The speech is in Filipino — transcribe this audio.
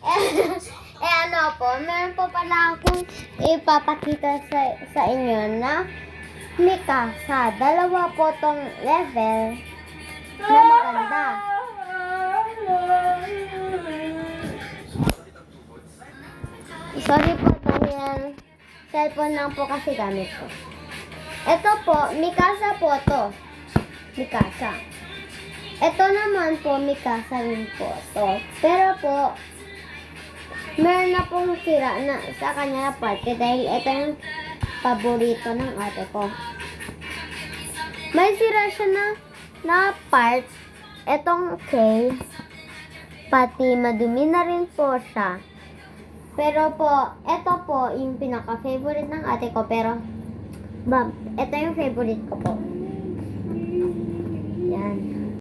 Ano po, meron po pala akong ipapakita sa inyo na Mikasa. Dalawa po tong level na maganda. Sorry po dahil cellphone lang po kasi gamit ko. Ito po, Mikasa po to. Mikasa. Ito naman po, Mikasa rin po to. Pero po, meron na pong sira na sa kanya na parte dahil ito yung paborito ng ate ko. May sira siya na part. Etong K, pati madumi na rin po siya. Pero po, ito po yung pinaka-favorite ng ate ko. Pero, ito yung favorite ko po. Yan.